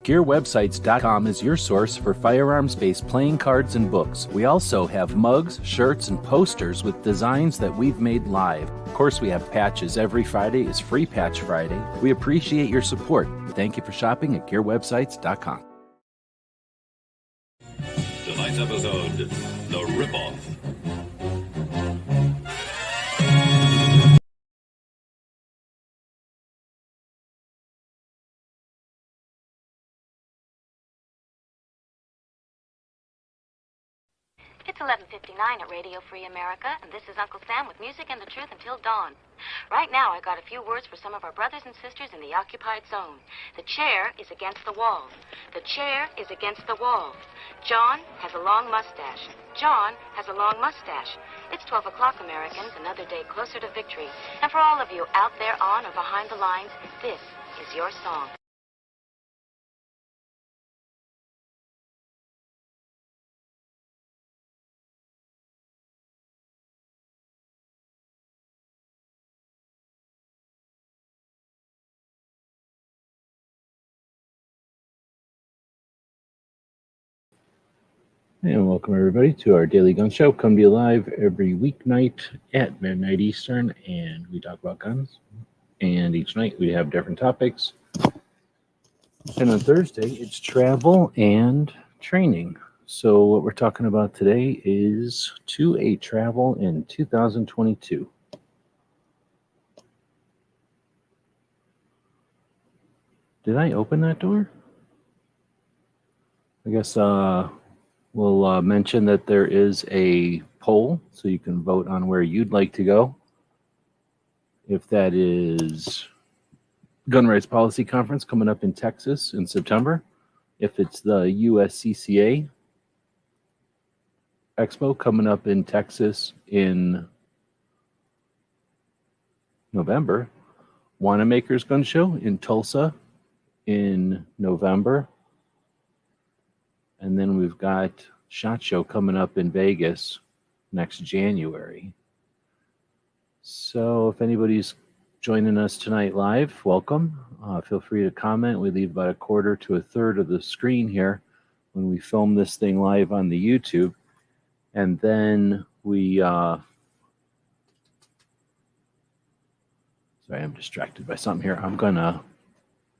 GearWebsites.com is your source for firearms-based playing cards and books. We also have mugs, shirts, and posters with designs that we've made live. Of course, we have patches. Every Friday is Free Patch Friday. We appreciate your support. Thank you for shopping at GearWebsites.com. Tonight's episode, The Ripoff. It's 11:59 at Radio Free America, and this is Uncle Sam with music and the truth until dawn. Right now, I got a few words for some of our brothers and sisters in the occupied zone. The chair is against the wall. The chair is against the wall. John has a long mustache. John has a long mustache. It's 12 o'clock, Americans, another day closer to victory. And for all of you out there on or behind the lines, this is your song. And welcome everybody to our daily gun show. Come to you live every weeknight at midnight Eastern, and we talk about guns. And each night we have different topics. And on Thursday, it's travel and training. So what we're talking about today is 2A travel in 2022. Did I open that door? I guess we'll mention that there is a poll, so you can vote on where you'd like to go. If that is Gun Rights Policy Conference coming up in Texas in September, if it's the USCCA Expo coming up in Texas in November, Wanamaker's Gun Show in Tulsa in November, and then we've got SHOT Show coming up in Vegas next January. So if anybody's joining us tonight live, welcome. Feel free to comment. We leave about a quarter to a third of the screen here when we film this thing live on the YouTube. And then we... sorry, I'm distracted by something here. I'm going to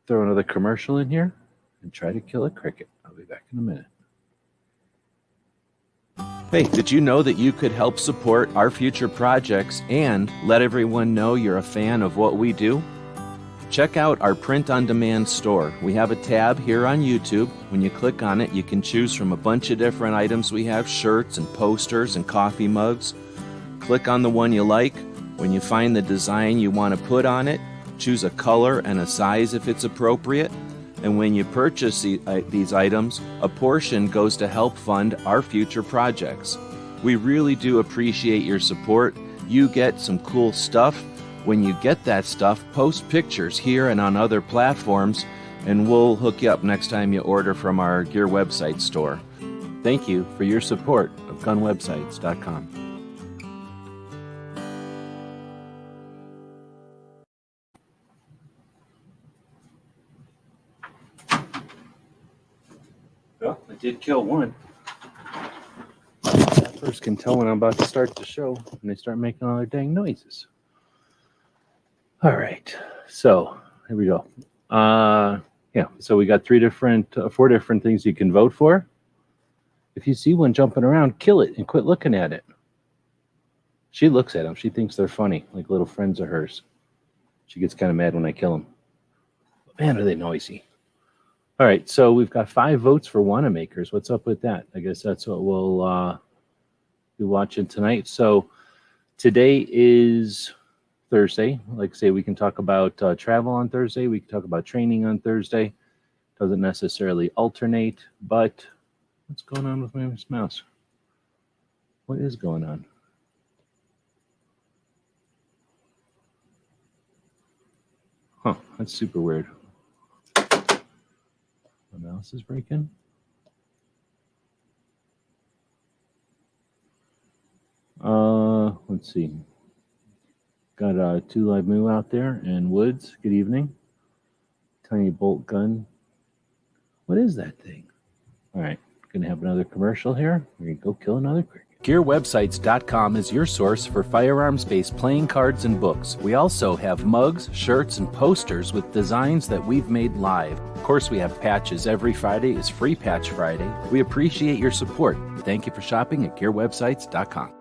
throw another commercial in here and try to kill a cricket. I'll be back in a minute. Hey, did you know that you could help support our future projects and let everyone know you're a fan of what we do? Check out our print-on-demand store. We have a tab here on YouTube. When you click on it, you can choose from a bunch of different items. We have shirts and posters and coffee mugs. Click on the one you like. When you find the design you want to put on it, choose a color and a size if it's appropriate. And when you purchase these items, a portion goes to help fund our future projects. We really do appreciate your support. You get some cool stuff. When you get that stuff, post pictures here and on other platforms, and we'll hook you up next time you order from our Gear Website store. Thank you for your support of GunWebsites.com. Well, I did kill one. First can tell when I'm about to start the show and they start making all their dang noises. All right, so here we go. Yeah, so we got four different things you can vote for. If you see one jumping around, kill it and quit looking at it. She looks at them. She thinks they're funny, like little friends of hers. She gets kind of mad when I kill them. Man, are they noisy. All right, so we've got 5 votes for Wanamakers. What's up with that? I guess that's what we'll be watching tonight. So today is Thursday. Like I say, we can talk about travel on Thursday. We can talk about training on Thursday. Doesn't necessarily alternate, but what's going on with my mouse? What is going on? Huh, that's super weird. My mouse is breaking. Let's see. Got 2 Live Moo out there and Woods. Good evening. Tiny bolt gun. What is that thing? All right, gonna have another commercial here. We're gonna go kill another cricket. GearWebsites.com is your source for firearms-based playing cards and books. We also have mugs, shirts, and posters with designs that we've made live. Of course, we have patches. Every Friday is Free Patch Friday. We appreciate your support. Thank you for shopping at GearWebsites.com.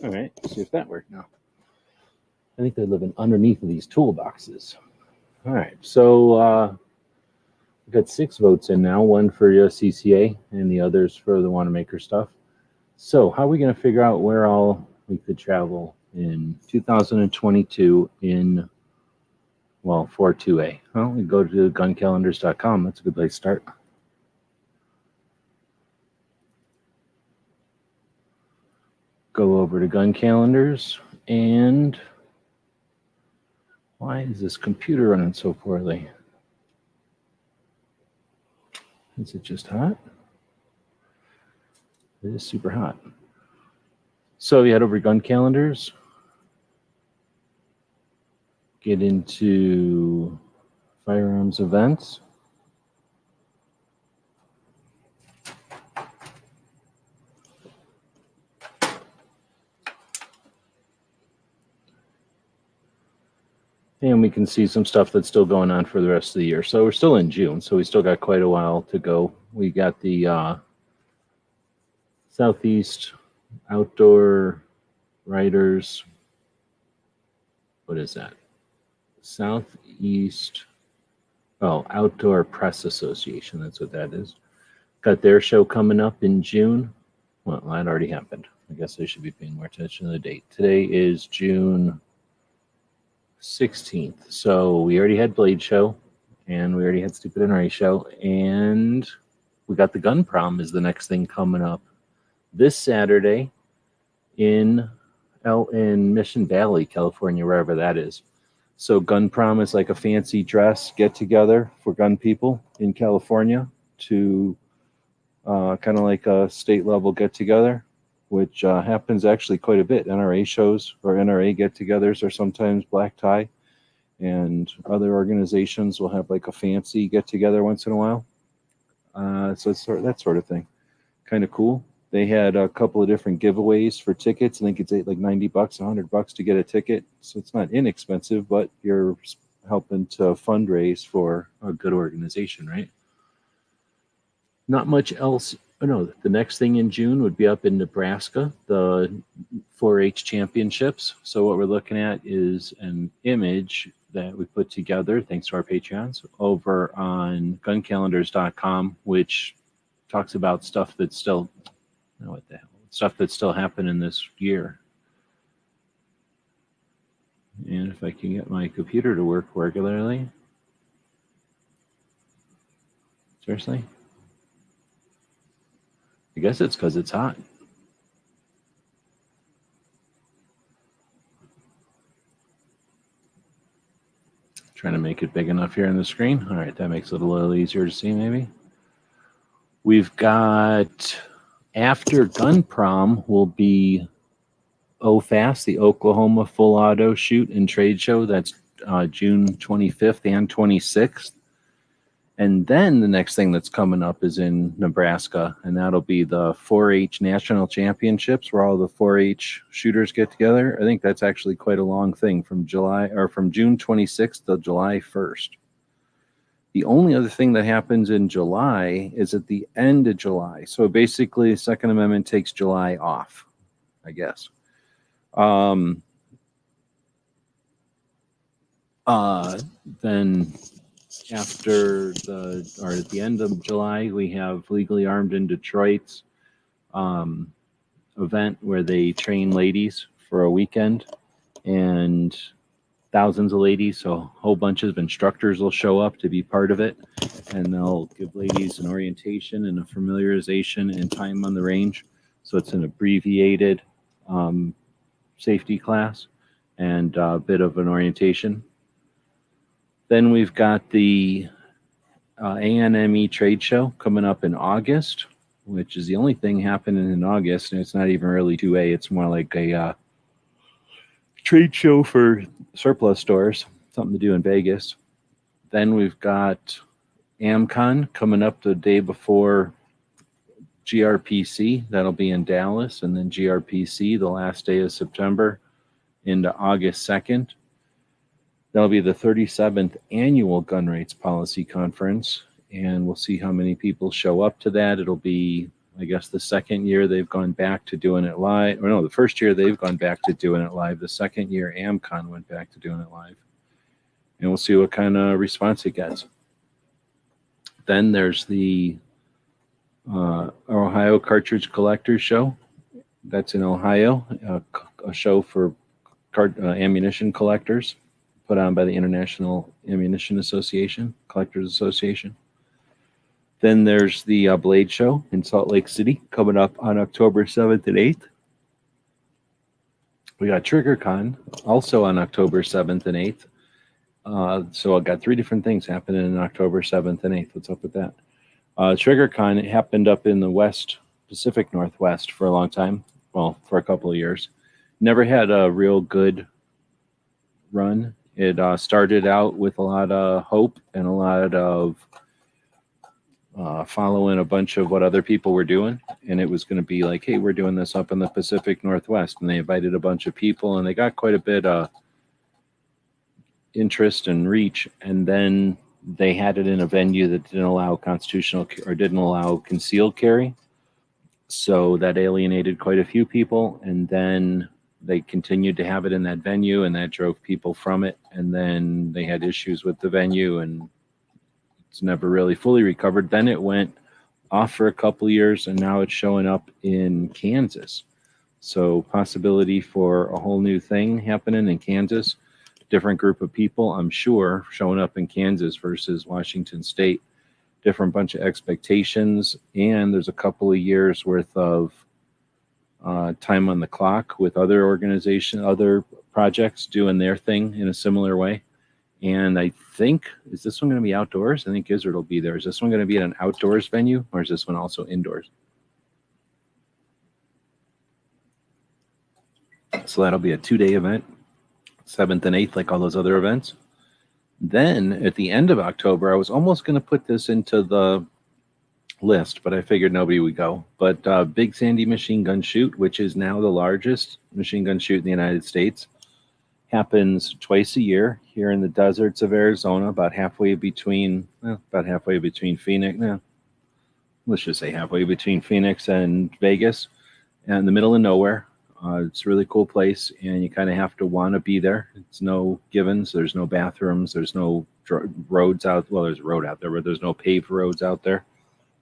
All right, let's see if that worked now. I think they're living underneath of these toolboxes. All right, so we've got 6 votes in now, one for CCA and the others for the Wanamaker stuff. So how are we going to figure out where all we could travel in 2022 in, well, 42A? Well, we go to guncalendars.com. That's a good place to start. Go over to gun calendars, and why is this computer running so poorly? Is it just hot? It is super hot. So you head over to gun calendars, get into firearms events. And we can see some stuff that's still going on for the rest of the year. So we're still in June, so we still got quite a while to go. We got the Southeast Outdoor Writers. What is that? Southeast, Outdoor Press Association. That's what that is. Got their show coming up in June. Well, that already happened. I guess I should be paying more attention to the date. Today is June 16th. So we already had Blade Show, and we already had Stupid NRA Show, and we got the Gun Prom is the next thing coming up this Saturday in Mission Valley, California, wherever that is. So Gun Prom is like a fancy dress get together for gun people in California to kind of like a state level get together, which happens actually quite a bit. NRA shows or NRA get-togethers are sometimes black tie, and other organizations will have like a fancy get-together once in a while. So it's that sort of thing. Kind of cool. They had a couple of different giveaways for tickets. I think it's like $90, $100 to get a ticket. So it's not inexpensive, but you're helping to fundraise for a good organization, right? Not much else. Oh, no, the next thing in June would be up in Nebraska, the 4-H championships. So what we're looking at is an image that we put together, thanks to our Patreons, over on guncalendars.com, which talks about stuff that's still, stuff that's still happening this year. And if I can get my computer to work regularly. Seriously? I guess it's because it's hot. Trying to make it big enough here on the screen. All right, that makes it a little easier to see maybe. We've got, after Gun Prom will be OFAS, the Oklahoma Full Auto Shoot and Trade Show. That's June 25th and 26th. And then the next thing that's coming up is in Nebraska, and that'll be the 4-H National Championships, where all the 4-H shooters get together. I think that's actually quite a long thing, from June 26th to July 1st. The only other thing that happens in July is at the end of July. So basically, the Second Amendment takes July off, I guess. Then after at the end of July, we have Legally Armed in Detroit's um, event where they train ladies for a weekend, and thousands of ladies, so a whole bunch of instructors will show up to be part of it, and they'll give ladies an orientation and a familiarization and time on the range. So it's an abbreviated um, safety class and a bit of an orientation. Then we've got the ANME trade show coming up in August, which is the only thing happening in August, and it's not even really 2A. It's more like a trade show for surplus stores, something to do in Vegas. Then we've got AmCon coming up the day before GRPC. That'll be in Dallas, and then GRPC the last day of September into August 2nd. That'll be the 37th annual Gun Rights Policy Conference, and we'll see how many people show up to that. It'll be, I guess, the second year they've gone back to doing it live. Or no, the first year they've gone back to doing it live. The second year AmCon went back to doing it live. And we'll see what kind of response it gets. Then there's the Ohio Cartridge Collectors Show. That's in Ohio, a show for ammunition collectors put on by the International Ammunition Association, Collectors Association. Then there's the Blade Show in Salt Lake City coming up on October 7th and 8th. We got TriggerCon also on October 7th and 8th. So I've got three different things happening on October 7th and 8th. What's up with that? TriggerCon, it happened up in the Pacific Northwest for a long time. Well, for a couple of years. Never had a real good run. It started out with a lot of hope and a lot of following a bunch of what other people were doing. And it was going to be like, hey, we're doing this up in the Pacific Northwest. And they invited a bunch of people, and they got quite a bit of interest and reach. And then they had it in a venue that didn't allow concealed carry. So that alienated quite a few people. And then they continued to have it in that venue, and that drove people from it. And then they had issues with the venue, and it's never really fully recovered. Then it went off for a couple of years, and now it's showing up in Kansas. So possibility for a whole new thing happening in Kansas. Different group of people, I'm sure, showing up in Kansas versus Washington State. Different bunch of expectations, and there's a couple of years worth of time on the clock with other organizations, other projects doing their thing in a similar way. And I think, is this one going to be outdoors? I think Gizzard will be there. Is this one going to be at an outdoors venue, or is this one also indoors? So that'll be a 2-day event, 7th and 8th, like all those other events. Then at the end of October, I was almost going to put this into the list, but I figured nobody would go. But Big Sandy Machine Gun Shoot, which is now the largest machine gun shoot in the United States, happens twice a year here in the deserts of Arizona, about halfway between Phoenix. Let's just say halfway between Phoenix and Vegas, and in the middle of nowhere. It's a really cool place, and you kind of have to want to be there. It's no givens. There's no bathrooms. There's no roads out. Well, there's a road out there, but there's no paved roads out there,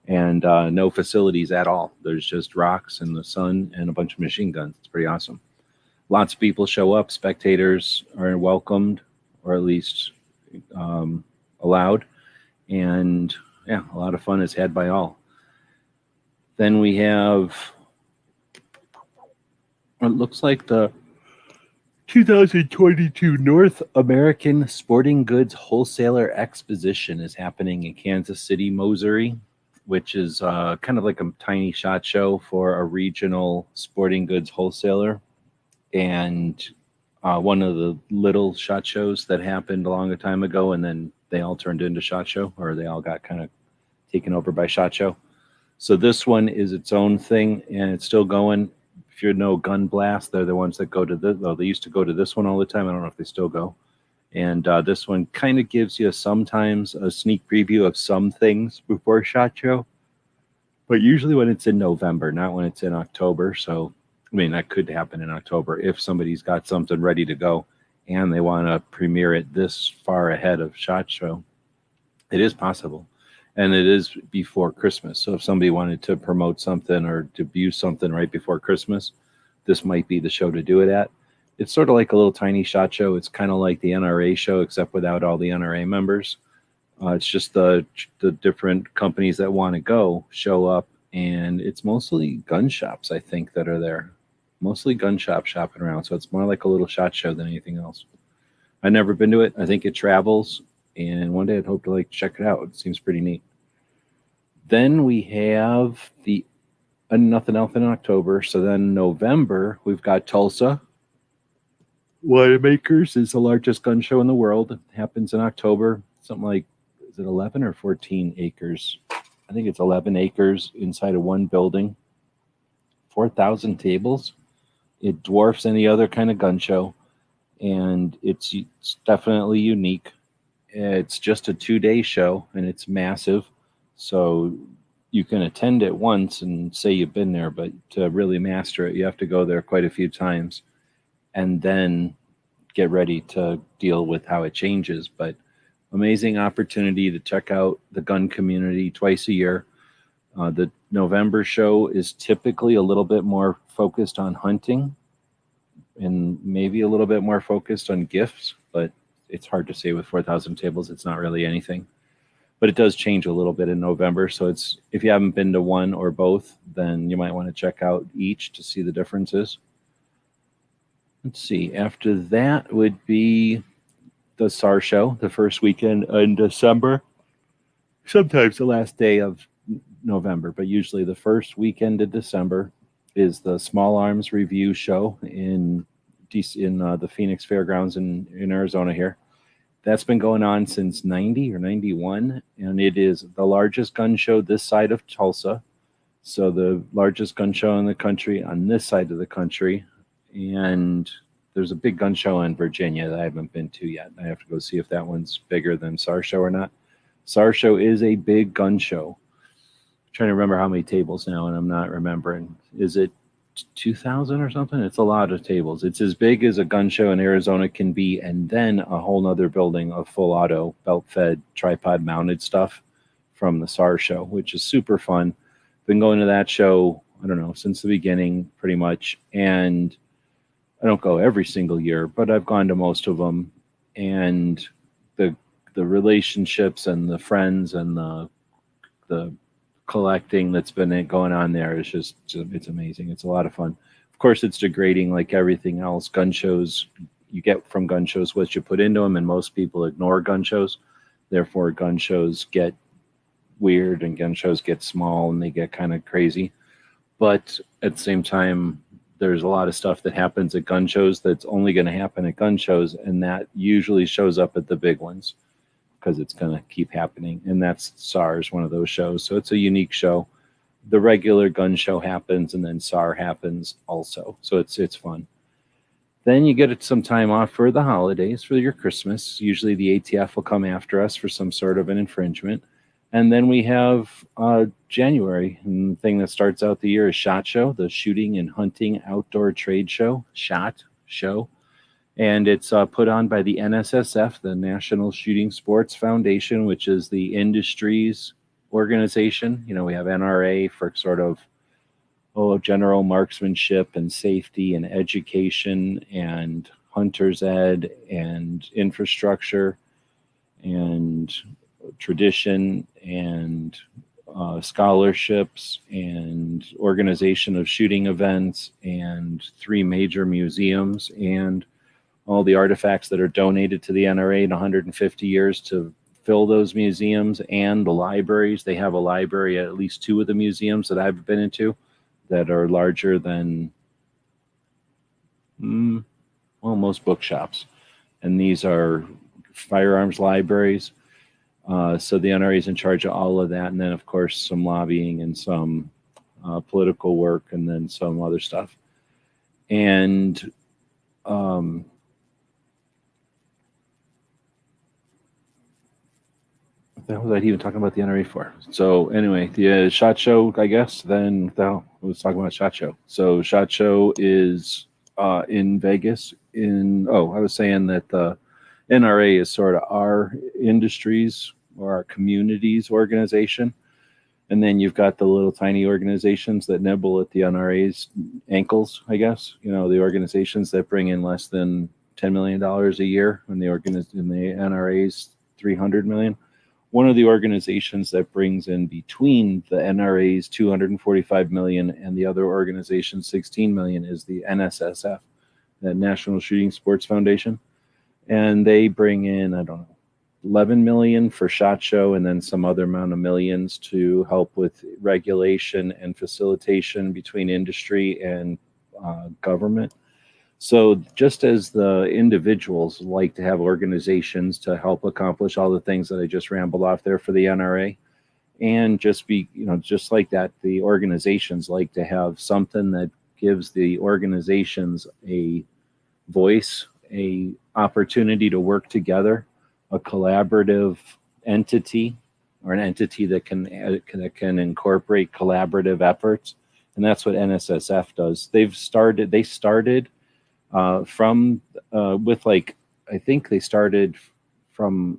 and no facilities at all. There's just rocks and the sun and a bunch of machine guns. It's pretty awesome. Lots of people show up. Spectators are welcomed, or at least allowed. And yeah, a lot of fun is had by all. Then we have, it looks like the 2022 North American Sporting Goods Wholesaler Exposition is happening in Kansas City, Missouri, which is kind of like a tiny SHOT Show for a regional sporting goods wholesaler. And one of the little SHOT Shows that happened a long time ago, and then they all turned into SHOT Show, or they all got kind of taken over by SHOT Show. So this one is its own thing, and it's still going. If you know Gun Blast, they're the ones that go to this. Well, they used to go to this one all the time. I don't know if they still go. And this one kind of gives you sometimes a sneak preview of some things before SHOT Show, but usually when it's in November, not when it's in October. So I mean, that could happen in October if somebody's got something ready to go. and they want to premiere it this far ahead of SHOT Show, it is possible. And it is before Christmas. So if somebody wanted to promote something or debut something right before Christmas, this might be the show to do it at. It's sort of like a little tiny SHOT Show. It's kind of like the NRA show, except without all the NRA members. It's just the different companies that want to go show up, and it's mostly gun shops, I think, that are there. Mostly gun shops shopping around. So it's more like a little SHOT Show than anything else. I've never been to it. I think it travels, and one day I'd hope to check it out. It seems pretty neat. Then we have the nothing else in October. So then November, we've got Tulsa. Widemakers is the largest gun show in the world. It happens in October. Something like, is it 11 or 14 acres? I think it's 11 acres inside of one building. 4,000 tables. It dwarfs any other kind of gun show. And it's definitely unique. It's just a 2-day show, and it's massive. So you can attend it once and say you've been there, but to really master it, you have to go there quite a few times and then get ready to deal with how it changes. But amazing opportunity to check out the gun community twice a year. The November show is typically a little bit more focused on hunting and maybe a little bit more focused on gifts, but it's hard to say with 4,000 tables. It's not really anything. But it does change a little bit in November. So it's, if you haven't been to one or both, then you might want to check out each to see the differences. Let's see. After that would be the SAR show, the first weekend in December. Sometimes the last day of November, but usually the first weekend of December is the Small Arms Review show in the Phoenix Fairgrounds in Arizona here. That's been going on since 90 or 91, and it is the largest gun show this side of Tulsa. So the largest gun show in the country on this side of the country. And there's a big gun show in Virginia that I haven't been to yet. I have to go see if that one's bigger than SAR show or not. SAR show is a big gun show. I'm trying to remember how many tables now, and I'm not remembering. Is it 2,000 or something? It's a lot of tables. It's as big as a gun show in Arizona can be, and then a whole nother building of full auto, belt-fed, tripod-mounted stuff from the SAR show, which is super fun. Been going to that show, I don't know, since the beginning, pretty much, and I don't go every single year, but I've gone to most of them, and the relationships and the friends and the collecting that's been going on there is just, it's amazing. It's a lot of fun. Of course, it's degrading like everything else. Gun shows, you get from gun shows what you put into them, and most people ignore gun shows. Therefore, gun shows get weird and gun shows get small and they get kind of crazy. But at the same time, there's a lot of stuff that happens at gun shows that's only going to happen at gun shows, and that usually shows up at the big ones because it's going to keep happening. And that's SAR's one of those shows. So it's a unique show. The regular gun show happens, and then SAR happens also. So it's fun. Then you get some time off for the holidays, for your Christmas. Usually the ATF will come after us for some sort of an infringement. And then we have January. And the thing that starts out the year is SHOT Show, the Shooting and Hunting Outdoor Trade Show, SHOT Show. And it's put on by the NSSF, the National Shooting Sports Foundation, which is the industry's organization. You know, we have NRA for sort of general marksmanship and safety and education and hunter's ed and infrastructure and tradition and scholarships and organization of shooting events and 3 major museums and all the artifacts that are donated to the NRA in 150 years to fill those museums and the libraries. They have a library at least 2 of the museums that I've been into that are larger than most bookshops. And these are firearms libraries. So the NRA is in charge of all of that. And then, of course, some lobbying and some political work and then some other stuff. And what was I even talking about the NRA for? So anyway, the SHOT Show, I guess, then let's talk about SHOT Show. So SHOT Show is in Vegas. I was saying that the NRA is sort of our industries or our communities organization. And then you've got the little tiny organizations that nibble at the NRA's ankles, I guess. You know, the organizations that bring in less than $10 million a year, and the NRA's $300 million. One of the organizations that brings in between the NRA's $245 million and the other organization's $16 million is the NSSF, the National Shooting Sports Foundation. And they bring in, I don't know, 11 million for SHOT Show, and then some other amount of millions to help with regulation and facilitation between industry and government. So just as the individuals like to have organizations to help accomplish all the things that I just rambled off there for the NRA, and just like that, the organizations like to have something that gives the organizations a voice, a opportunity to work together, a collaborative entity, or an entity that can incorporate collaborative efforts. And that's what NSSF does. They started from with, like, I think they started from,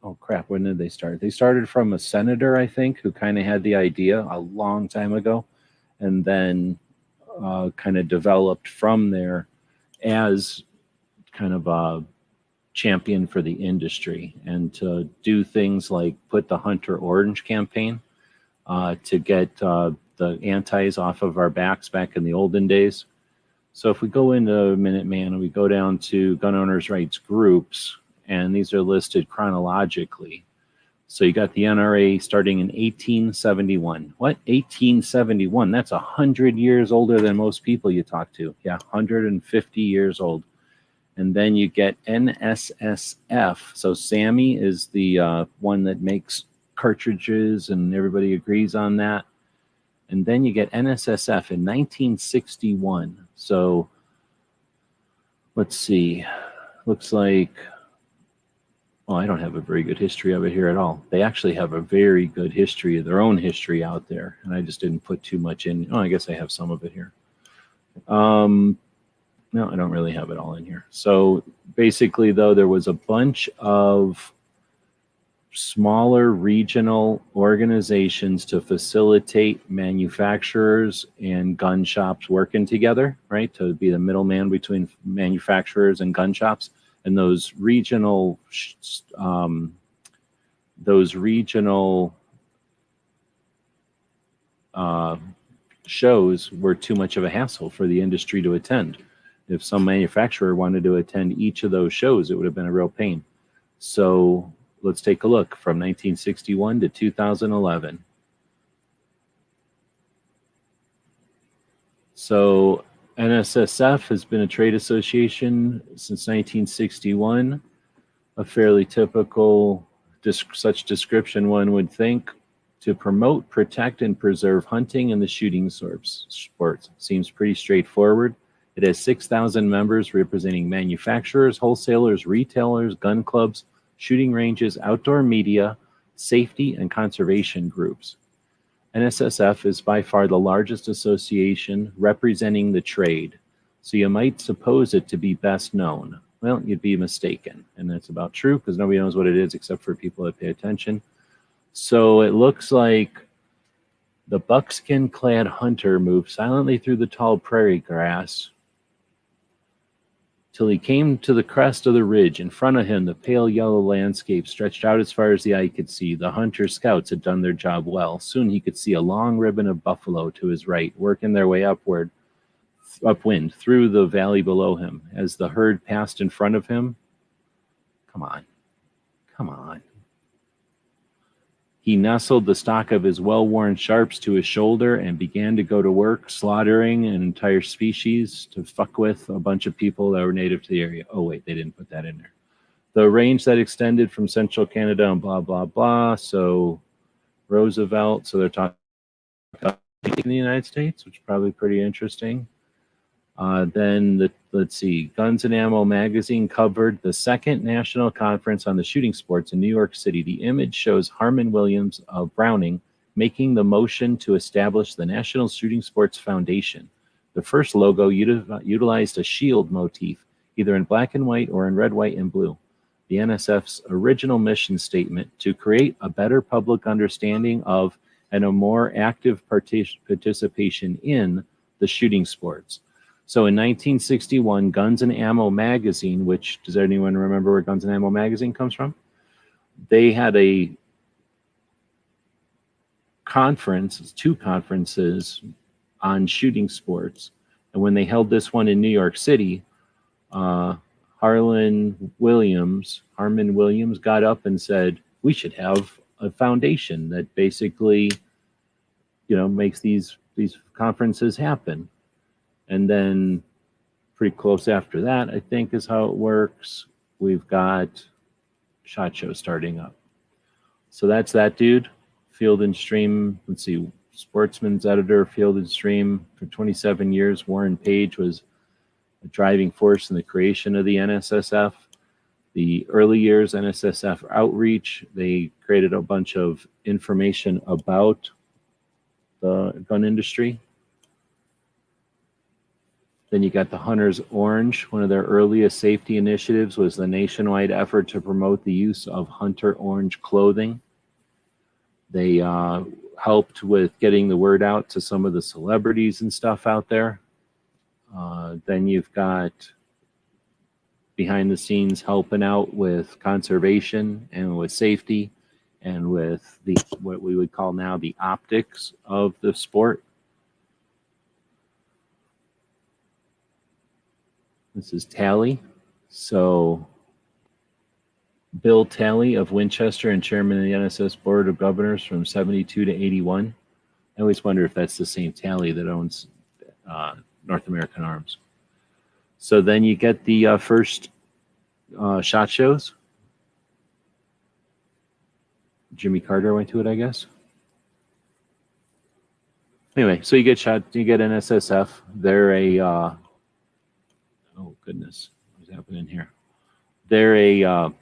oh crap, when did they start? They started from a senator, I think, who kind of had the idea a long time ago, and then kind of developed from there as kind of a champion for the industry, and to do things like put the Hunter Orange campaign to get the antis off of our backs back in the olden days. So if we go into Minuteman and we go down to gun owners' rights groups, and these are listed chronologically. So you got the NRA starting in 1871. What? 1871? That's 100 years older than most people you talk to. Yeah, 150 years old. And then you get NSSF. So Sammy is the one that makes cartridges, and everybody agrees on that. And then you get NSSF in 1961. So let's see. Looks like, oh, I don't have a very good history of it here at all. They actually have a very good history of their own history out there, and I just didn't put too much in. Oh, I guess I have some of it here. No, I don't really have it all in here. So basically, though, there was a bunch of smaller regional organizations to facilitate manufacturers and gun shops working together, right? To be the middleman between manufacturers and gun shops. And those regional shows were too much of a hassle for the industry to attend. If some manufacturer wanted to attend each of those shows, it would have been a real pain. So let's take a look from 1961 to 2011. So NSSF has been a trade association since 1961, a fairly typical such description, one would think, to promote, protect, and preserve hunting and the shooting sports. Seems pretty straightforward. It has 6,000 members representing manufacturers, wholesalers, retailers, gun clubs, shooting ranges, outdoor media, safety, and conservation groups. NSSF is by far the largest association representing the trade, so you might suppose it to be best known. Well, you'd be mistaken, and that's about true because nobody knows what it is except for people that pay attention. So it looks like the buckskin-clad hunter moved silently through the tall prairie grass till he came to the crest of the ridge. In front of him, the pale yellow landscape stretched out as far as the eye could see. The hunter scouts had done their job well. Soon he could see a long ribbon of buffalo to his right, working their way upwind through the valley below him. As the herd passed in front of him, come on. He nestled the stock of his well-worn sharps to his shoulder and began to go to work, slaughtering an entire species to fuck with a bunch of people that were native to the area. Oh, wait, they didn't put that in there. The range that extended from central Canada and blah, blah, blah. So Roosevelt, so they're talking about in the United States, which is probably pretty interesting. Let's see, Guns and Ammo magazine covered the second national conference on the shooting sports in New York City. The image shows Harmon Williams of Browning making the motion to establish the National Shooting Sports Foundation. The first logo utilized a shield motif, either in black and white or in red, white, and blue. The NSF's original mission statement to create a better public understanding of and a more active participation in the shooting sports. So in 1961, Guns and Ammo magazine, which, does anyone remember where Guns and Ammo magazine comes from? They had a conference, 2 conferences on shooting sports. And when they held this one in New York City, Harmon Williams got up and said, we should have a foundation that basically, makes these conferences happen. And then pretty close after that, I think is how it works. We've got SHOT Show starting up. So that's that dude. Field and Stream, let's see, Sportsman's editor, Field and Stream for 27 years. Warren Page was a driving force in the creation of the NSSF. The early years NSSF outreach, they created a bunch of information about the gun industry. Then you got the Hunter's Orange. One of their earliest safety initiatives was the nationwide effort to promote the use of Hunter Orange clothing. They helped with getting the word out to some of the celebrities and stuff out there. Then you've got behind the scenes helping out with conservation and with safety and with the what we would call now the optics of the sport. This is Talley. So Bill Talley of Winchester and chairman of the NSS Board of Governors from 72 to 81. I always wonder if that's the same Talley that owns North American Arms. So then you get the first SHOT Shows. Jimmy Carter went to it, I guess. Anyway, so you get NSSF. They're a oh goodness, what's happening here? They're a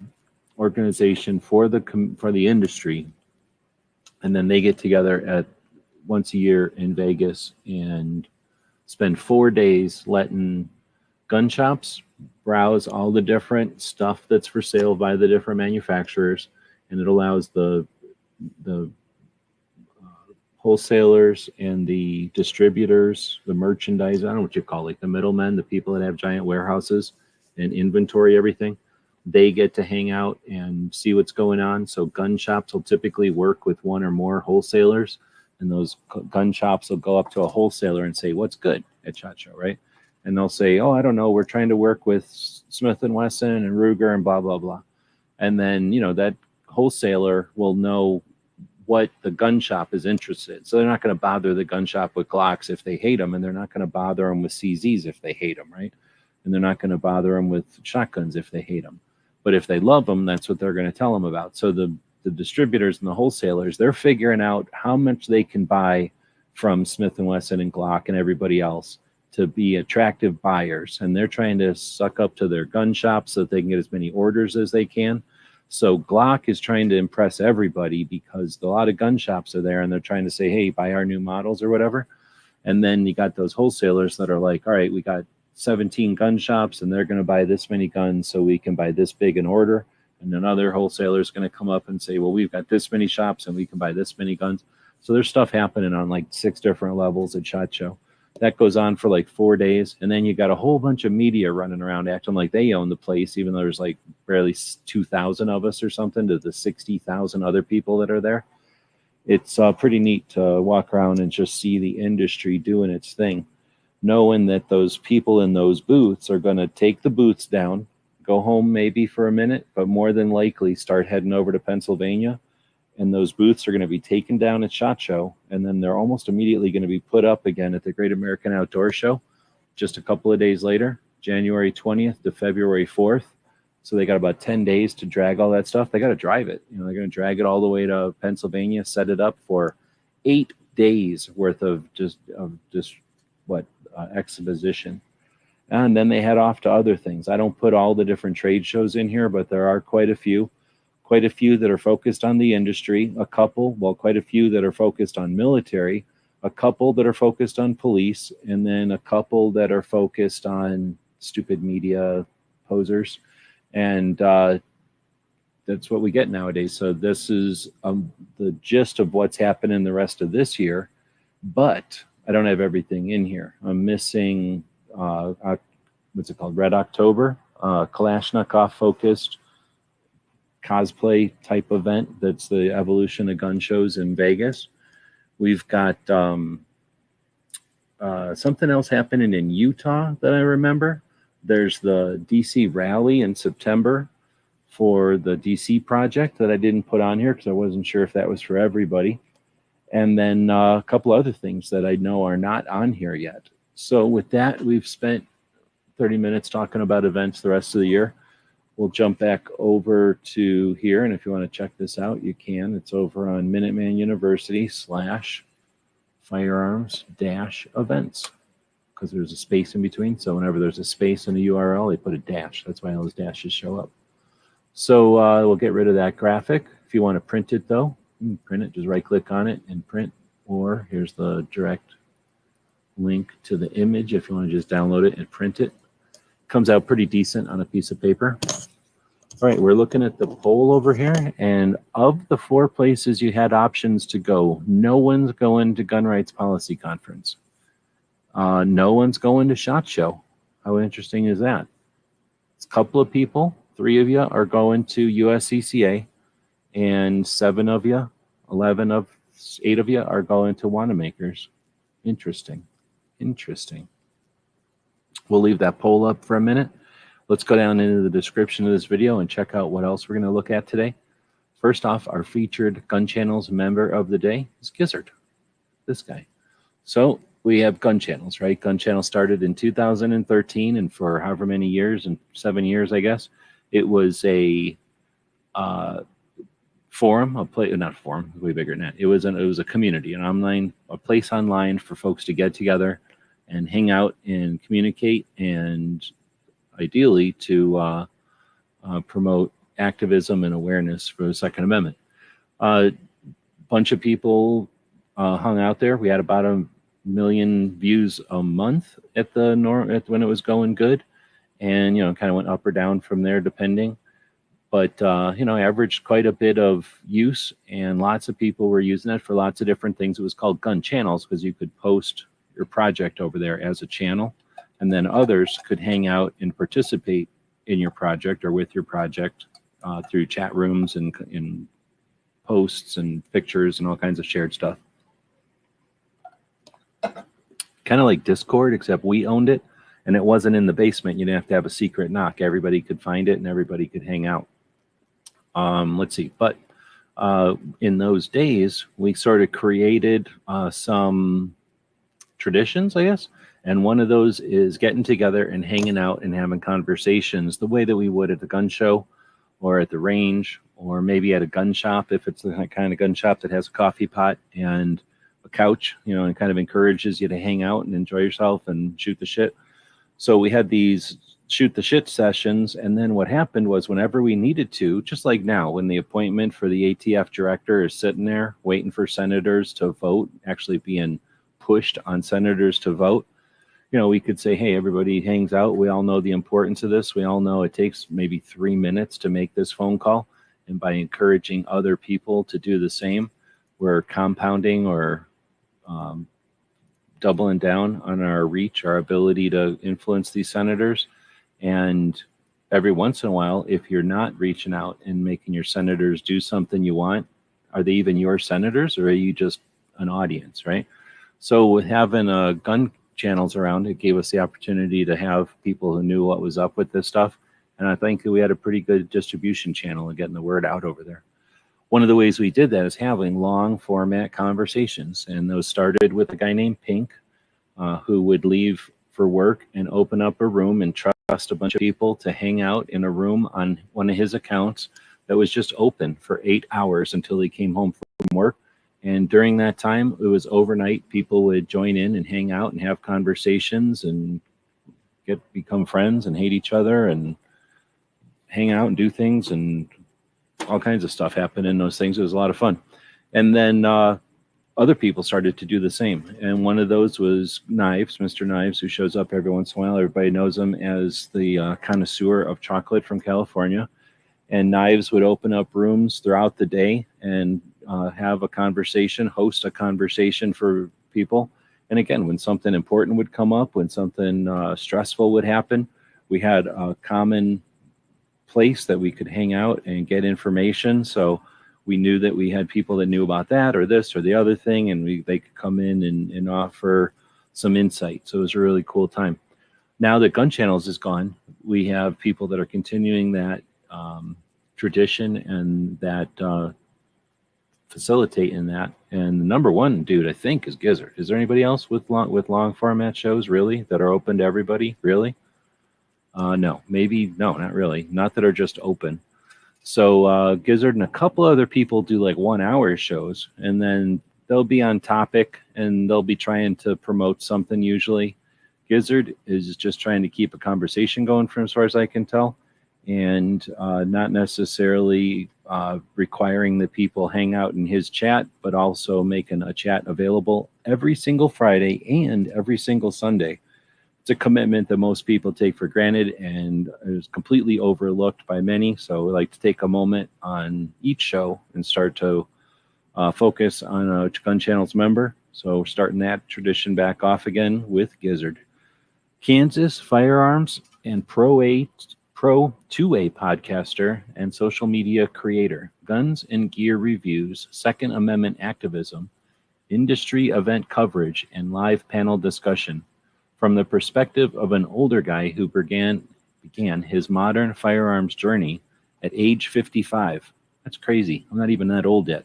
organization for the industry, and then they get together at once a year in Vegas and spend 4 days letting gun shops browse all the different stuff that's for sale by the different manufacturers, and it allows the wholesalers and the distributors, the merchandise, I don't know what you call it, the middlemen, the people that have giant warehouses and inventory everything, they get to hang out and see what's going on. So gun shops will typically work with one or more wholesalers, and those gun shops will go up to a wholesaler and say, what's good at SHOT Show, right? And they'll say, oh, I don't know, we're trying to work with Smith & Wesson and Ruger and blah, blah, blah. And then, that wholesaler will know what the gun shop is interested in. So they're not going to bother the gun shop with Glocks if they hate them, and they're not going to bother them with CZs if they hate them, right? And they're not going to bother them with shotguns if they hate them. But if they love them, that's what they're going to tell them about. So the distributors and the wholesalers, they're figuring out how much they can buy from Smith & Wesson and Glock and everybody else to be attractive buyers. And they're trying to suck up to their gun shops so that they can get as many orders as they can. So Glock is trying to impress everybody because a lot of gun shops are there and they're trying to say, hey, buy our new models or whatever. And then you got those wholesalers that are like, all right, we got 17 gun shops and they're going to buy this many guns so we can buy this big an order. And another wholesaler is going to come up and say, well, we've got this many shops and we can buy this many guns. So there's stuff happening on like 6 different levels at SHOT Show. That goes on for like 4 days. And then you got a whole bunch of media running around acting like they own the place, even though there's like barely 2,000 of us or something to the 60,000 other people that are there. It's pretty neat to walk around and just see the industry doing its thing, knowing that those people in those booths are going to take the booths down, go home maybe for a minute, but more than likely start heading over to Pennsylvania. And those booths are going to be taken down at SHOT Show, and then they're almost immediately going to be put up again at the Great American Outdoor Show just a couple of days later, January 20th to February 4th. So they got about 10 days to drag all that stuff. They got to drive it. They're going to drag it all the way to Pennsylvania, set it up for 8 days worth of exposition. And then they head off to other things. I don't put all the different trade shows in here, but there are quite a few that are focused on the industry, quite a few that are focused on military, a couple that are focused on police, and then a couple that are focused on stupid media posers. And that's what we get nowadays. So this is the gist of what's happening the rest of this year, but I don't have everything in here. I'm missing, what's it called? Red October, Kalashnikov focused cosplay type event. That's the evolution of gun shows in Vegas. We've got something else happening in Utah that I remember. There's the DC rally in September for the DC project that I didn't put on here because I wasn't sure if that was for everybody. And then a couple other things that I know are not on here yet. So with that, we've spent 30 minutes talking about events the rest of the year. We'll jump back over to here. And if you want to check this out, you can. It's over on Minuteman University /firearms-events, because there's a space in between. So whenever there's a space in a URL, they put a dash. That's why all those dashes show up. So we'll get rid of that graphic. If you want to print it, though, you can print it. Just right-click on it and print. Or here's the direct link to the image if you want to just download it and print it. Comes out pretty decent on a piece of paper. All right, we're looking at the poll over here. And of the 4 places you had options to go, no one's going to Gun Rights Policy Conference. No one's going to SHOT Show. How interesting is that? It's a couple of people. 3 of you are going to USCCA, and 7 of you, 8 of you are going to Wanamaker's. Interesting. Interesting. We'll leave that poll up for a minute. Let's go down into the description of this video and check out what else we're going to look at today. First off, our featured Gun Channels member of the day is Gizzard, this guy. So we have Gun Channels, right? Gun Channel started in 2013, and for however many years, and 7 years, I guess, it was a forum, not forum, way bigger than that. It was a community, a place online for folks to get together and hang out and communicate, and ideally to promote activism and awareness for the Second Amendment. Bunch of people hung out there. We had about 1 million views a month at when it was going good, and kind of went up or down from there depending. But averaged quite a bit of use, and lots of people were using it for lots of different things. It was called Gun Channels because you could post your project over there as a channel, and then others could hang out and participate in your project or with your project through chat rooms and in posts and pictures and all kinds of shared stuff. Kind of like Discord, except we owned it, and it wasn't in the basement. You didn't have to have a secret knock. Everybody could find it and everybody could hang out. Let's see. But in those days, we sort of created some traditions, I guess. And one of those is getting together and hanging out and having conversations the way that we would at the gun show or at the range, or maybe at a gun shop if it's the kind of gun shop that has a coffee pot and a couch, and kind of encourages you to hang out and enjoy yourself and shoot the shit. So we had these shoot the shit sessions, and then what happened was whenever we needed to, just like now, when the appointment for the ATF director is sitting there waiting for senators to vote, actually being pushed on senators to vote, we could say, hey, everybody hangs out. We all know the importance of this. We all know it takes maybe 3 minutes to make this phone call. And by encouraging other people to do the same, we're compounding or doubling down on our reach, our ability to influence these senators. And every once in a while, if you're not reaching out and making your senators do something you want, are they even your senators, or are you just an audience, right? So with having gun channels around, it gave us the opportunity to have people who knew what was up with this stuff. And I think we had a pretty good distribution channel and getting the word out over there. One of the ways we did that is having long format conversations. And those started with a guy named Pink, who would leave for work and open up a room and trust a bunch of people to hang out in a room on one of his accounts that was just open for 8 hours until he came home from work. And during that time, it was overnight. People would join in and hang out and have conversations and become friends and hate each other and hang out and do things, and all kinds of stuff happened in those things. It was a lot of fun. And then other people started to do the same. And one of those was Knives, Mr. Knives, who shows up every once in a while. Everybody knows him as the connoisseur of chocolate from California. And Knives would open up rooms throughout the day and have a conversation, host a conversation for people. And again, when something important would come up, when something stressful would happen, we had a common place that we could hang out and get information. So we knew that we had people that knew about that or this or the other thing, and they could come in and offer some insight. So it was a really cool time. Now that Gun Channels is gone, we have people that are continuing that tradition and that facilitating that. And the number one dude, I think, is Gizzard. Is there anybody else with long format shows really that are open to everybody? Really? No, maybe no, not really. Not that are just open. So Gizzard and a couple other people do like 1 hour shows, and then they'll be on topic and they'll be trying to promote something usually. Gizzard is just trying to keep a conversation going from as far as I can tell, and not necessarily requiring that people hang out in his chat, but also making a chat available every single Friday and every single Sunday. It's a commitment that most people take for granted and is completely overlooked by many. So we like to take a moment on each show and start to focus on a Gun Channels member. So we're starting that tradition back off again with Gizzard. Kansas Firearms and Pro 2A podcaster and social media creator, guns and gear reviews, Second Amendment activism, industry event coverage, and live panel discussion from the perspective of an older guy who began his modern firearms journey at age 55. That's crazy. I'm not even that old yet.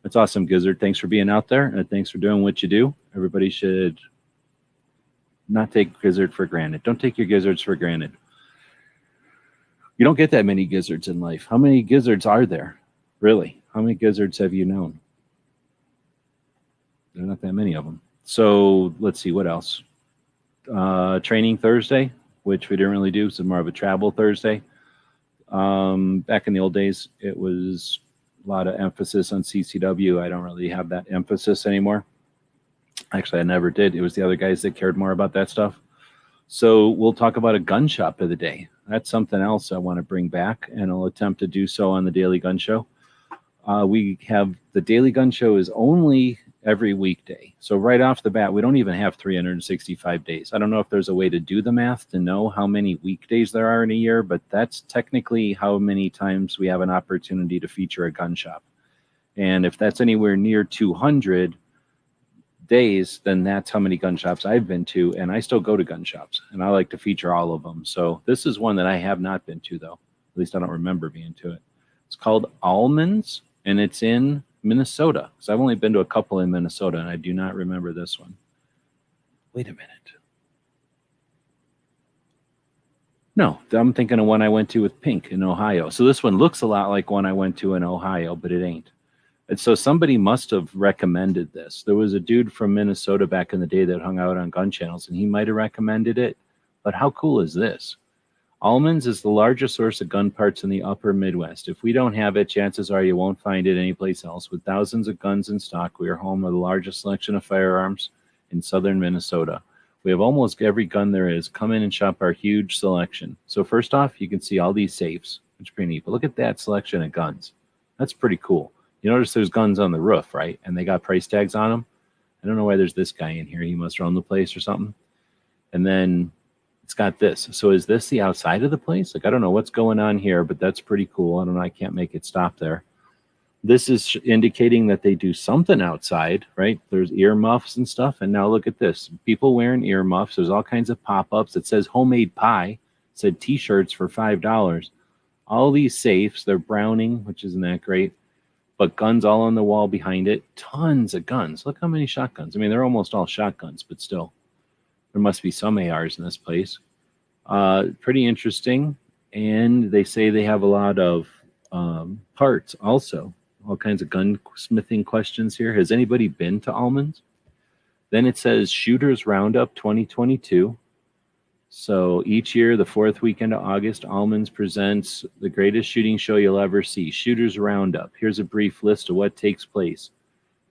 That's awesome, Gizzard. Thanks for being out there, and thanks for doing what you do. Everybody should not take Gizzard for granted. Don't take your Gizzards for granted. You don't get that many Gizzards in life. How many Gizzards are there? Really? How many Gizzards have you known? There are not that many of them. So let's see, what else? Training Thursday, which we didn't really do. So more of a travel Thursday. Back in the old days, it was a lot of emphasis on CCW. I don't really have that emphasis anymore. Actually, I never did. It was the other guys that cared more about that stuff. So we'll talk about a gun shop of the day. That's something else I want to bring back, and I'll attempt to do so on the Daily Gun Show. We have the Daily Gun Show is only every weekday. So right off the bat, we don't even have 365 days. I don't know if there's a way to do the math to know how many weekdays there are in a year, but that's technically how many times we have an opportunity to feature a gun shop. And if that's anywhere near 200 days, then that's how many gun shops I've been to, and I still go to gun shops, and I like to feature all of them. So this is one that I have not been to, though. At least I don't remember being to it. It's called Almonds, and it's in Minnesota. So I've only been to a couple in Minnesota, and I do not remember this one. Wait a minute. No, I'm thinking of one I went to with Pink in Ohio. So this one looks a lot like one I went to in Ohio, but it ain't. And so somebody must have recommended this. There was a dude from Minnesota back in the day that hung out on Gun Channels, and he might have recommended it. But how cool is this? Almonds is the largest source of gun parts in the upper Midwest. If we don't have it, chances are you won't find it anyplace else. With thousands of guns in stock, we are home to the largest selection of firearms in southern Minnesota. We have almost every gun there is. Come in and shop our huge selection. So first off, you can see all these safes, which is pretty neat. But look at that selection of guns. That's pretty cool. You notice there's guns on the roof, right? And they got price tags on them. I don't know why there's this guy in here. He must run the place or something. And then it's got this. So is this the outside of the place? Like, I don't know what's going on here, but that's pretty cool. I don't know. I can't make it stop there. This is indicating that they do something outside, right? There's earmuffs and stuff. And now look at this. People wearing earmuffs. There's all kinds of pop-ups. It says homemade pie. It said t-shirts for $5. All these safes, they're Browning, which isn't that great. But guns all on the wall behind it. Tons of guns. Look how many shotguns. I mean, they're almost all shotguns, but still. There must be some ARs in this place. Pretty interesting. And they say they have a lot of parts also. All kinds of gunsmithing questions here. Has anybody been to Almonds? Then it says Shooters Roundup 2022. So each year, the fourth weekend of August, Almonds presents the greatest shooting show you'll ever see, Shooters Roundup. Here's a brief list of what takes place.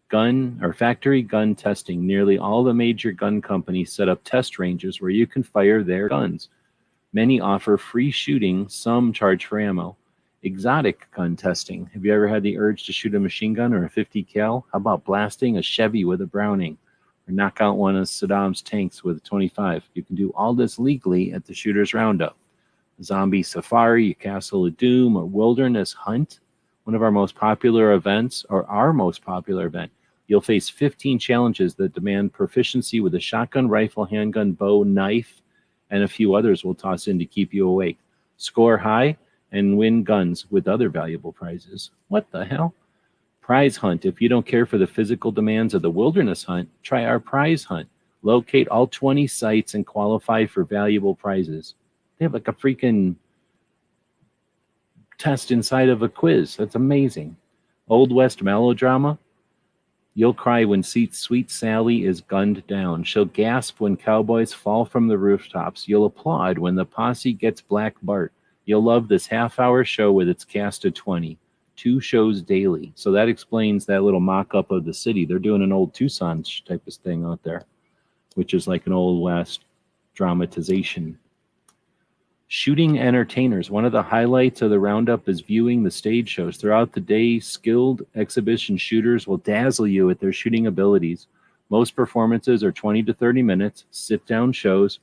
gun or factory gun testing. Nearly all the major gun companies set up test ranges where you can fire their guns. Many offer free shooting, some charge for ammo. Exotic gun testing. Have you ever had the urge to shoot a machine gun or a 50 cal? How about blasting a Chevy with a Browning? Or knock out one of Saddam's tanks with a 25? You can do all this legally at the Shooters Roundup. Zombie Safari, Castle of Doom, a Wilderness Hunt, one of our most popular events, or our most popular event. You'll face 15 challenges that demand proficiency with a shotgun, rifle, handgun, bow, knife, and a few others we'll toss in to keep you awake. Score high and win guns with other valuable prizes. What the hell? Prize Hunt. If you don't care for the physical demands of the Wilderness Hunt, try our Prize Hunt. Locate all 20 sites and qualify for valuable prizes. They have like a freaking test inside of a quiz. That's amazing. Old West melodrama. You'll cry when Sweet Sally is gunned down. She'll gasp when cowboys fall from the rooftops. You'll applaud when the posse gets Black Bart. You'll love this half-hour show with its cast of 20. 2 shows daily. So that explains that little mock-up of the city. They're doing an old Tucson type of thing out there, which is like an Old West dramatization. Shooting entertainers. One of the highlights of the roundup is viewing the stage shows. Throughout the day, skilled exhibition shooters will dazzle you with their shooting abilities. Most performances are 20 to 30 minutes, sit-down shows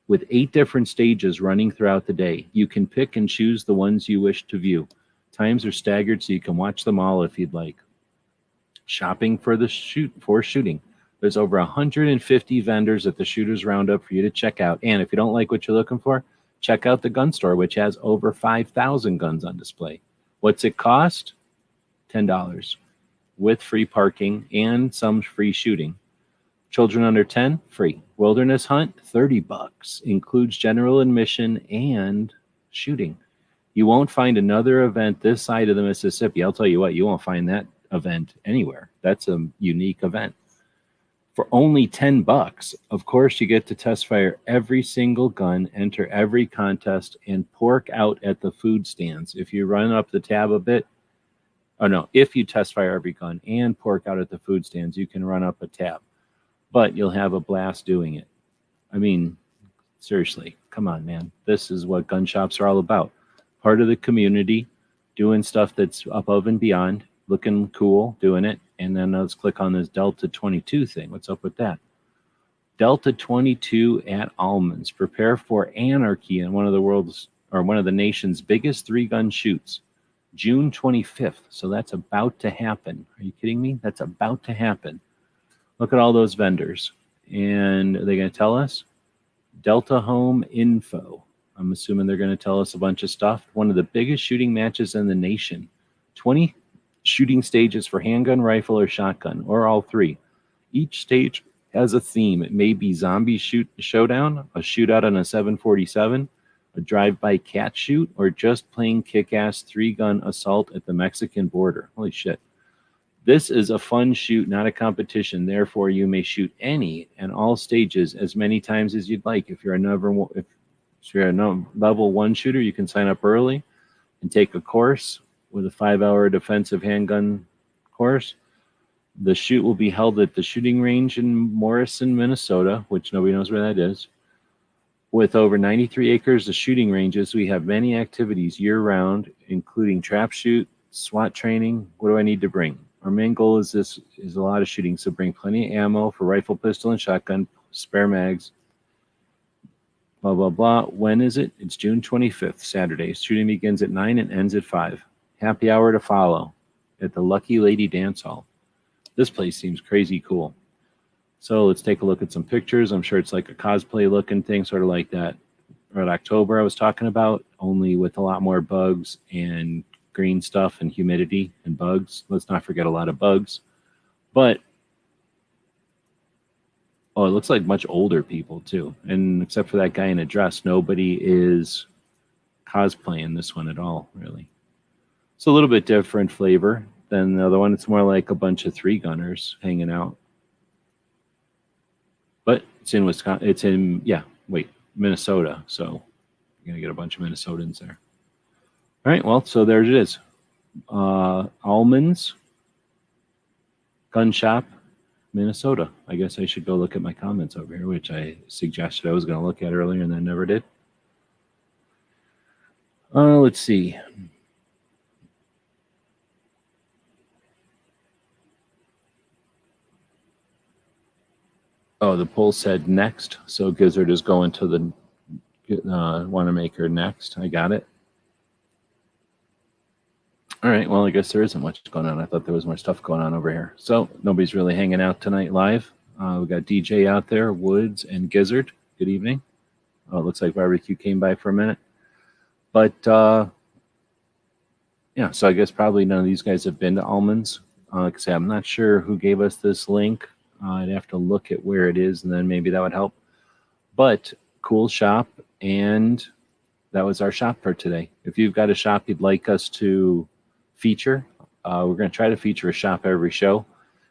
with 8 different stages running throughout the day. You can pick and choose the ones you wish to view. Times are staggered so you can watch them all if you'd like. Shopping for shooting. There's over 150 vendors at the Shooters Roundup for you to check out. And if you don't like what you're looking for, check out the gun store, which has over 5,000 guns on display. What's it cost? $10 with free parking and some free shooting. Children under 10, free. Wilderness Hunt, $30. Includes general admission and shooting. You won't find another event this side of the Mississippi. I'll tell you what, you won't find that event anywhere. That's a unique event. For only $10, of course, you get to test fire every single gun, enter every contest, and pork out at the food stands. If you run up the tab a bit, if you test fire every gun and pork out at the food stands, you can run up a tab. But you'll have a blast doing it. I mean, seriously, come on, man. This is what gun shops are all about. Part of the community, doing stuff that's above and beyond, looking cool, doing it. And then let's click on this Delta 22 thing. What's up with that? Delta 22 at Almonds. Prepare for anarchy in one of the nation's biggest 3-gun shoots. June 25th. So that's about to happen. Are you kidding me? That's about to happen. Look at all those vendors. And are they going to tell us? Delta Home Info. I'm assuming they're going to tell us a bunch of stuff. One of the biggest shooting matches in the nation. 20 shooting stages for handgun, rifle, or shotgun, or all 3. Each stage has a theme. It may be zombie showdown, a shootout on a 747, a drive-by cat shoot, or just plain kick-ass 3-gun assault at the Mexican border. Holy shit. This is a fun shoot, not a competition. Therefore, you may shoot any and all stages as many times as you'd like. If you're a level 1 shooter, you can sign up early and take a course with a 5-hour defensive handgun course. The shoot will be held at the shooting range in Morrison, Minnesota, which nobody knows where that is. With over 93 acres of shooting ranges, we have many activities year-round, including trap shoot, SWAT training. What do I need to bring? Our main goal is a lot of shooting, so bring plenty of ammo for rifle, pistol, and shotgun, spare mags, blah, blah, blah. When is it? It's June 25th, Saturday. Shooting begins at 9 and ends at 5. Happy hour to follow at the Lucky Lady Dance Hall. This place seems crazy cool. So let's take a look at some pictures. I'm sure it's like a cosplay looking thing, sort of like that Red October I was talking about, only with a lot more bugs and green stuff and humidity and bugs. Let's not forget a lot of bugs. But, it looks like much older people too. And except for that guy in a dress, nobody is cosplaying this one at all, really. It's a little bit different flavor than the other one. It's more like a bunch of 3-gunners hanging out. But it's in Wisconsin. Minnesota. So you're going to get a bunch of Minnesotans there. All right, well, so there it is. Almonds Gun Shop, Minnesota. I guess I should go look at my comments over here, which I suggested I was going to look at earlier and then never did. Let's see. Oh, the poll said next, so Gizzard is going to the Wanamaker next. I got it. All right, well, I guess there isn't much going on. I thought there was more stuff going on over here. So nobody's really hanging out tonight live. We got DJ out there, Woods, and Gizzard. Good evening. Oh, it looks like Barbecue came by for a minute. But, yeah, so I guess probably none of these guys have been to Almonds. Like I say, I'm not sure who gave us this link. I'd have to look at where it is, and then maybe that would help. But cool shop, and that was our shop for today. If you've got a shop you'd like us to feature, we're going to try to feature a shop every show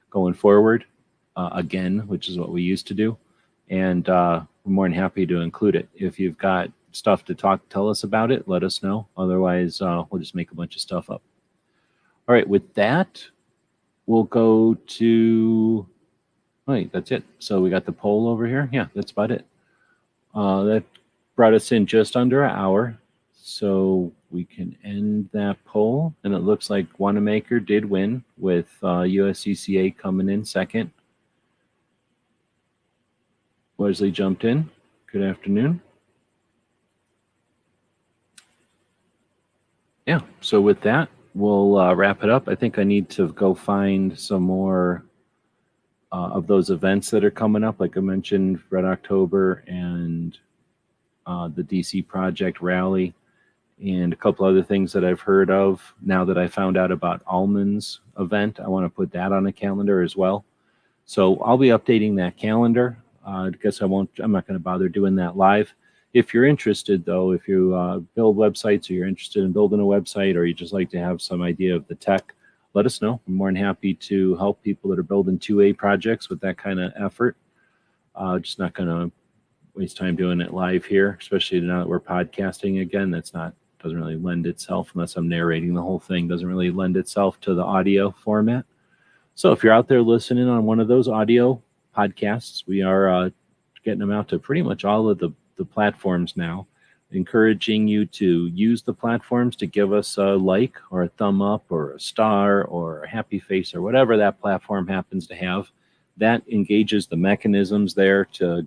going forward, again, which is what we used to do. And we're more than happy to include it. If you've got stuff to tell us about it, let us know. Otherwise, we'll just make a bunch of stuff up. All right, with that, we'll go to... Wait, that's it. So we got the poll over here. Yeah, that's about it. That brought us in just under an hour. So we can end that poll. And it looks like Wanamaker did win with USCCA coming in second. Wesley jumped in. Good afternoon. Yeah, so with that, we'll wrap it up. I think I need to go find some more of those events that are coming up. Like I mentioned, Red October and the DC Project Rally and a couple other things that I've heard of. Now that I found out about Almonds event, I want to put that on a calendar as well. So I'll be updating that calendar. I guess I'm not going to bother doing that live. If you're interested, though, if you build websites, or you're interested in building a website, or you just like to have some idea of the tech, let us know. I'm more than happy to help people that are building 2A projects with that kind of effort. Just not going to waste time doing it live here, especially now that we're podcasting again. Doesn't really lend itself, unless I'm narrating the whole thing, doesn't really lend itself to the audio format. So if you're out there listening on one of those audio podcasts, we are getting them out to pretty much all of the platforms now, encouraging you to use the platforms to give us a like or a thumb up or a star or a happy face or whatever that platform happens to have. That engages the mechanisms there to,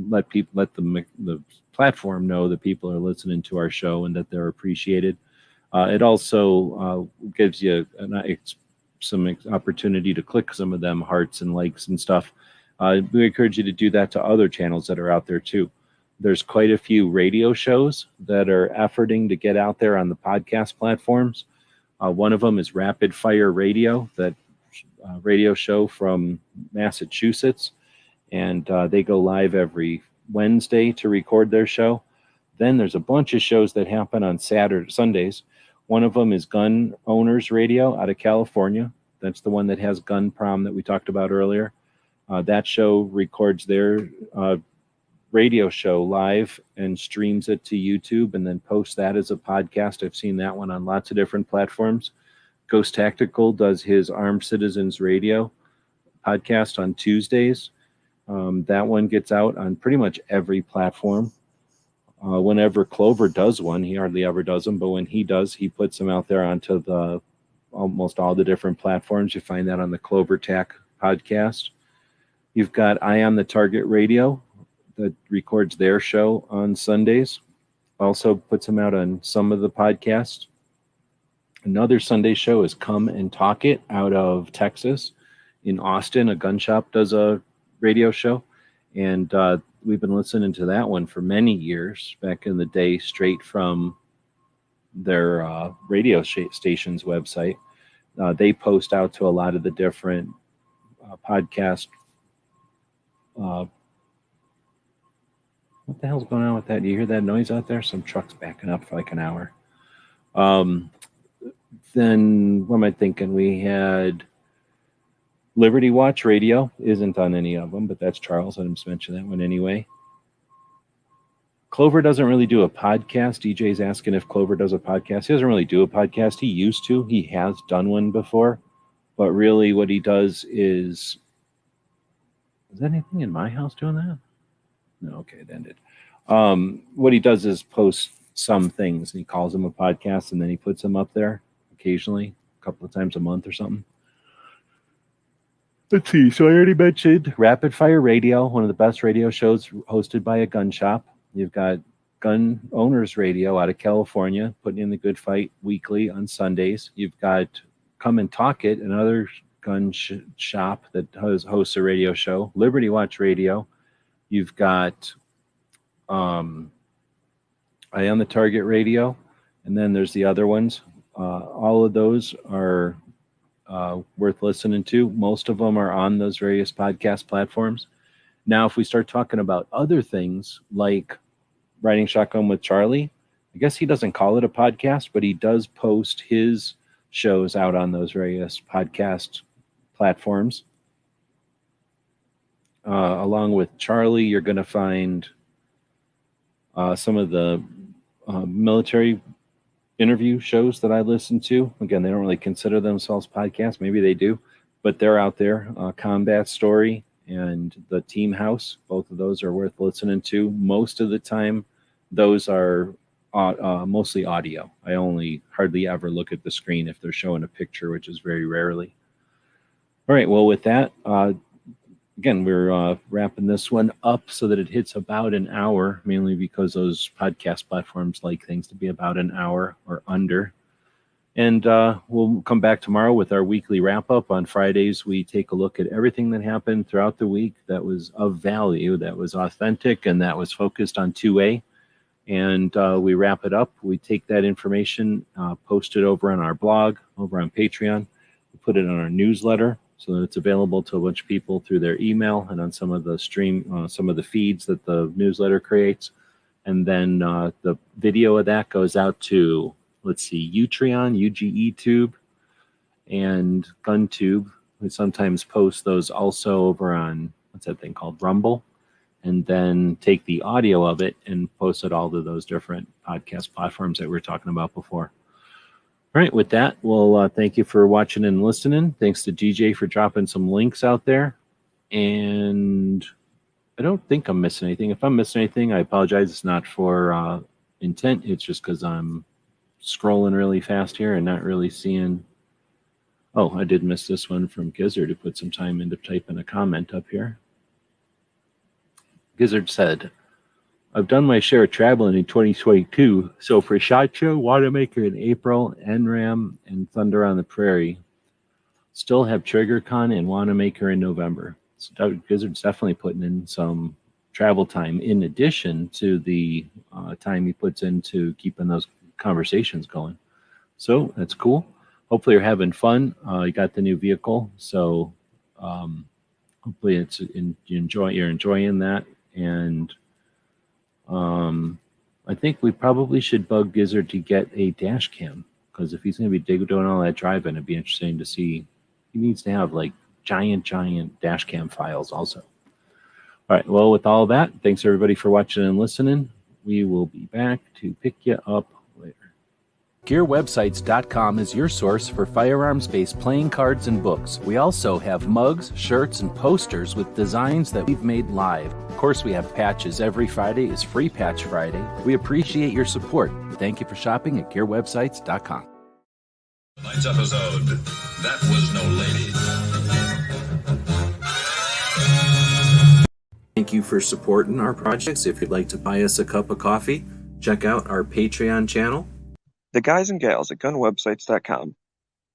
let the platform know that people are listening to our show and that they're appreciated. It also gives you some opportunity to click some of them hearts and likes and stuff. We encourage you to do that to other channels that are out there too. There's quite a few radio shows that are efforting to get out there on the podcast platforms. One of them is Rapid Fire Radio, that radio show from Massachusetts. And they go live every Wednesday to record their show. Then there's a bunch of shows that happen on Sundays. One of them is Gun Owners Radio out of California. That's the one that has Gun Prom that we talked about earlier. That show records their radio show live and streams it to YouTube and then posts that as a podcast. I've seen that one on lots of different platforms. Ghost Tactical does his Armed Citizens Radio podcast on Tuesdays. That one gets out on pretty much every platform. Whenever Clover does one, he hardly ever does them, but when he does, he puts them out there onto almost all the different platforms. You find that on the Clover Tac podcast. You've got Eye on the Target Radio that records their show on Sundays. Also puts them out on some of the podcasts. Another Sunday show is Come and Talk It out of Texas. In Austin, a gun shop does a radio show. And we've been listening to that one for many years, back in the day, straight from their radio station's website. They post out to a lot of the different podcast. What the hell's going on with that? Do you hear that noise out there? Some trucks backing up for like an hour. Then what am I thinking? We had Liberty Watch Radio. Isn't on any of them, but that's Charles. I didn't mention that one anyway. Clover doesn't really do a podcast. DJ's asking if Clover does a podcast. He doesn't really do a podcast. He used to. He has done one before. But really what he does is anything in my house doing that? No, okay, it ended. What he does is post some things, and he calls them a podcast, and then he puts them up there occasionally, a couple of times a month or something. Let's see. So I already mentioned Rapid Fire Radio, one of the best radio shows hosted by a gun shop. You've got Gun Owners Radio out of California, putting in the good fight weekly on Sundays. You've got Come and Talk It, another gun shop that hosts a radio show. Liberty Watch Radio. You've got Eye on the Target Radio, and then there's the other ones. All of those are worth listening to. Most of them are on those various podcast platforms. Now, if we start talking about other things like Riding Shotgun with Charlie, I guess he doesn't call it a podcast, but he does post his shows out on those various podcast platforms. Along with Charlie, you're going to find some of the military interview shows that I listen to. Again, they don't really consider themselves podcasts. Maybe they do, but they're out there. Combat Story and the Team House, both of those are worth listening to. Most of the time, those are mostly audio. I only hardly ever look at the screen if they're showing a picture, which is very rarely. All right, well, with that, again, we're wrapping this one up so that it hits about an hour, mainly because those podcast platforms like things to be about an hour or under. And we'll come back tomorrow with our weekly wrap-up. On Fridays, we take a look at everything that happened throughout the week that was of value, that was authentic, and that was focused on 2A. And we wrap it up. We take that information, post it over on our blog, over on Patreon. We put it on our newsletter, so that it's available to a bunch of people through their email and on some of the some of the feeds that the newsletter creates. And then the video of that goes out to, let's see, Utreon, UGETube, and GunTube. We sometimes post those also over on, what's that thing called, Rumble, and then take the audio of it and post it all to those different podcast platforms that we were talking about before. All right, with that, well, thank you for watching and listening. Thanks to DJ for dropping some links out there. And I don't think I'm missing anything. If I'm missing anything, I apologize. It's not for intent. It's just because I'm scrolling really fast here and not really seeing. Oh, I did miss this one from Gizzard, who put some time into typing a comment up here. Gizzard said, I've done my share of traveling in 2022, so for SHOT Show, Watermaker in April, NRAM, and Thunder on the Prairie, still have TriggerCon and Watermaker in November. So Gizzard's definitely putting in some travel time in addition to the time he puts into keeping those conversations going. So that's cool. Hopefully you're having fun. You got the new vehicle, so hopefully you're enjoying that. And I think we probably should bug Gizzard to get a dash cam, because if he's going to be doing all that driving, it'd be interesting to see. He needs to have like giant dash cam files also. All right, well, with all that, thanks everybody for watching and listening. We will be back to pick you up later. GearWebsites.com is your source for firearms-based playing cards and books. We also have mugs, shirts, and posters with designs that we've made live. Of course, we have patches. Every Friday is Free Patch Friday. We appreciate your support. Thank you for shopping at GearWebsites.com. Tonight's episode, That Was No Lady. Thank you for supporting our projects. If you'd like to buy us a cup of coffee, check out our Patreon channel. The guys and gals at GunWebsites.com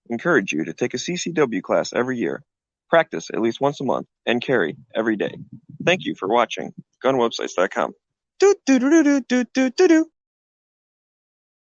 encourage you to take a CCW class every year, practice at least once a month, and carry every day. Thank you for watching GunWebsites.com. Do do do do do do do do.